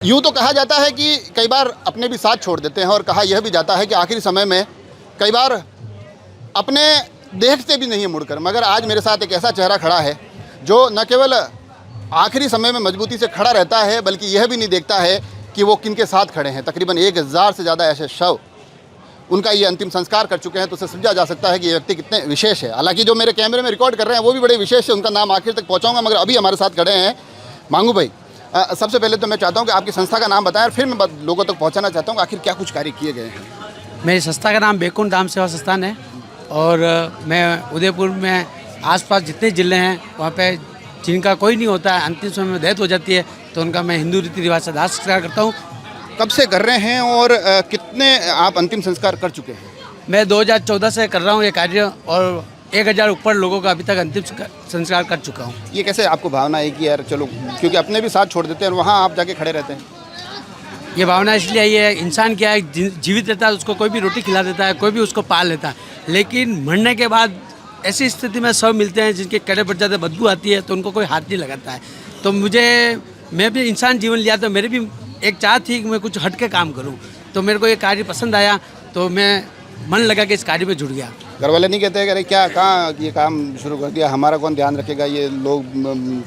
यूँ तो कहा जाता है कि कई बार अपने भी साथ छोड़ देते हैं और कहा यह भी जाता है कि आखिरी समय में कई बार अपने देखते भी नहीं है मुड़कर, मगर आज मेरे साथ एक ऐसा चेहरा खड़ा है जो न केवल आखिरी समय में मजबूती से खड़ा रहता है बल्कि यह भी नहीं देखता है कि वो किनके साथ खड़े हैं। तकरीबन 1000 से ज़्यादा ऐसे शव उनका ये अंतिम संस्कार कर चुके हैं, तो उससे समझा जा सकता है कि ये व्यक्ति कितने विशेष है। हालांकि जो मेरे कैमरे में रिकॉर्ड कर रहे हैं वो भी बड़े विशेष है, उनका नाम आखिर तक पहुँचाऊँगा, मगर अभी हमारे साथ खड़े हैं मांगू भाई। सबसे पहले तो मैं चाहता हूं कि आपकी संस्था का नाम बताएं और फिर मैं लोगों तक पहुंचाना चाहता हूं आखिर क्या कुछ कार्य किए गए हैं। मेरी संस्था का नाम बैकुंठ धाम सेवा संस्थान है और मैं उदयपुर में आसपास जितने ज़िले हैं वहाँ पे जिनका कोई नहीं होता है, अंतिम समय में डेथ हो जाती है, तो उनका मैं हिंदू रीति रिवाज से दाह संस्कार करता हूँ। कब से कर रहे हैं और कितने आप अंतिम संस्कार कर चुके हैं? मैं 2014 से कर रहा हूँ ये कार्य और 1000 ऊपर लोगों का अभी तक अंतिम संस्कार कर चुका हूँ। ये कैसे आपको भावना है कि यार चलो, क्योंकि अपने भी साथ छोड़ देते हैं और वहाँ आप जाके खड़े रहते हैं? ये भावना इसलिए आई है, इंसान क्या है, जीवित रहता है उसको कोई भी रोटी खिला देता है, कोई भी उसको पाल लेता है, लेकिन मरने के बाद ऐसी स्थिति में सब मिलते हैं जिनके कड़े पड़ जाते बदबू आती है, तो उनको कोई हाथ नहीं लगाता है। तो मैं भी इंसान जीवन लिया, तो मेरी भी एक चाह थी कि मैं कुछ हट के काम करूँ, तो मेरे को ये कार्य पसंद आया, तो मैं मन लगा कि इस कार्य में जुड़ गया। घर वाले नहीं कहते अरे क्या कहाँ ये काम शुरू कर दिया, हमारा कौन ध्यान रखेगा, ये लोग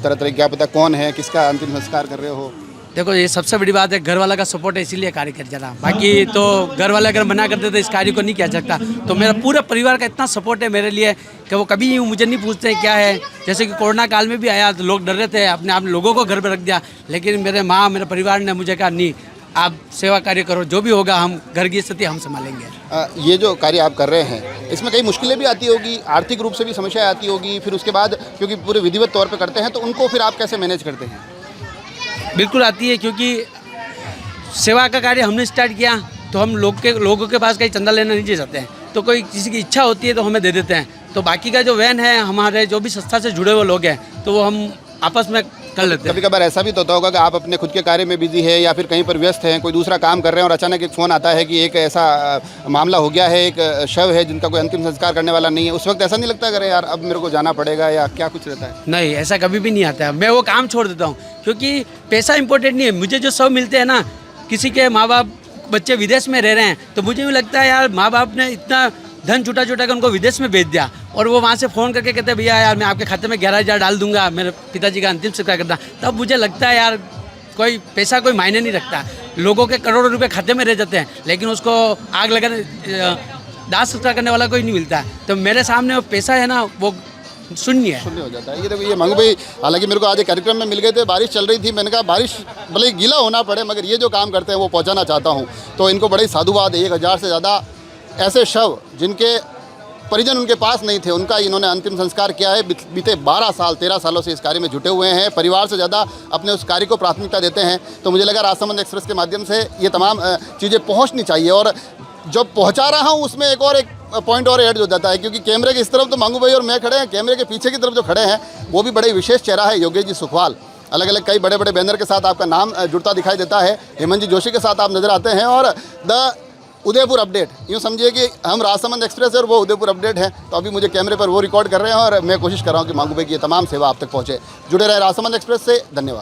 तरह तरह क्या पता कौन है, किसका अंतिम संस्कार कर रहे हो? देखो ये सबसे बड़ी बात है, घर वाला का सपोर्ट है, इसीलिए कार्य कर जा रहा। बाकी तो घर वाले अगर मना करते तो इस कार्य को नहीं किया सकता। तो मेरा पूरा परिवार का इतना सपोर्ट है मेरे लिए कि वो कभी मुझे नहीं पूछते हैं क्या है। जैसे कि कोरोना काल में भी आया तो लोग डर रहे थे, अपने आप लोगों को घर पर रख दिया, लेकिन मेरे माँ मेरे परिवार ने मुझे कहा नहीं, आप सेवा कार्य करो, जो भी होगा हम घर की स्थिति हम संभालेंगे। ये जो कार्य आप कर रहे हैं इसमें कई मुश्किलें भी आती होगी, आर्थिक रूप से भी समस्याएं आती होगी, फिर उसके बाद क्योंकि पूरे विधिवत तौर पे करते हैं तो उनको फिर आप कैसे मैनेज करते हैं? बिल्कुल आती है, क्योंकि सेवा का कार्य हमने स्टार्ट किया तो हम लोगों के पास कहीं चंदा लेना नहीं चाहते हैं, तो कोई किसी की इच्छा होती है तो हमें दे देते हैं। तो बाकी का जो वैन है, हमारे जो भी संस्था से जुड़े हुए लोग हैं, तो वो हम आपस में कर लेते हैं। कभी कभार ऐसा भी तो होता होगा कि आप अपने खुद के कार्य में बिजी है या फिर कहीं पर व्यस्त हैं, कोई दूसरा काम कर रहे हैं और अचानक एक फ़ोन आता है कि एक ऐसा मामला हो गया है, एक शव है जिनका कोई अंतिम संस्कार करने वाला नहीं है, उस वक्त ऐसा नहीं लगता अरे यार अब मेरे को जाना पड़ेगा या क्या कुछ रहता है? नहीं, ऐसा कभी भी नहीं आता है। मैं वो काम छोड़ देता हूँ क्योंकि पैसा इंपॉर्टेंट नहीं है। मुझे जो शव मिलते हैं ना, किसी के माँ बाप बच्चे विदेश में रह रहे हैं, तो मुझे भी लगता है यार माँ बाप ने इतना धन छुटा कर उनको विदेश में भेज दिया और वो वहाँ से फ़ोन करके कहते हैं भैया यार मैं आपके खाते में 11,000 डाल दूंगा, मेरे पिताजी का अंतिम संस्कार करना। तब मुझे लगता है यार कोई पैसा कोई मायने नहीं रखता। लोगों के करोड़ों रुपए खाते में रह जाते हैं, लेकिन उसको आग लगाने दाह संस्कार करने वाला कोई नहीं मिलता। तो मेरे सामने वो पैसा है ना, वो शून्य हो जाता है। ये देखो ये मांगू भाई, हालांकि मेरे को आज एक कार्यक्रम में मिल गए थे, बारिश चल रही थी, मैंने कहा बारिश भले ही गीला होना पड़े मगर ये जो काम करते हैं वो पहुंचाना चाहता हूं, तो इनको बड़ी साधुवाद। 1000 से ज़्यादा ऐसे शव जिनके परिजन उनके पास नहीं थे, उनका इन्होंने अंतिम संस्कार किया है। बीते 13 सालों से इस कार्य में जुटे हुए हैं, परिवार से ज़्यादा अपने उस कार्य को प्राथमिकता देते हैं। तो मुझे लगा राजसमंद एक्सप्रेस के माध्यम से ये तमाम चीज़ें पहुंचनी चाहिए और जब पहुंचा रहा हूं उसमें एक पॉइंट और ऐड हो जाता है, क्योंकि कैमरे की इस तरफ तो मांगू भाई और मैं खड़े हैं, कैमरे के पीछे की तरफ जो खड़े हैं वो भी बड़े विशेष चेहरा है, योगेश जी सुखवाल। अलग अलग कई बड़े बड़े बैनर के साथ आपका नाम जुड़ता दिखाई देता है। हेमंत जी जोशी के साथ आप नज़र आते हैं और द उदयपुर अपडेट, यूँ समझिए कि हम राजसमंद एक्सप्रेस है और वो उदयपुर अपडेट है। तो अभी मुझे कैमरे पर वो रिकॉर्ड कर रहे हैं और मैं कोशिश कर रहा हूँ कि मांगू भाई की ये तमाम सेवा आप तक पहुँचे। जुड़े रहे राजसमंद एक्सप्रेस से, धन्यवाद।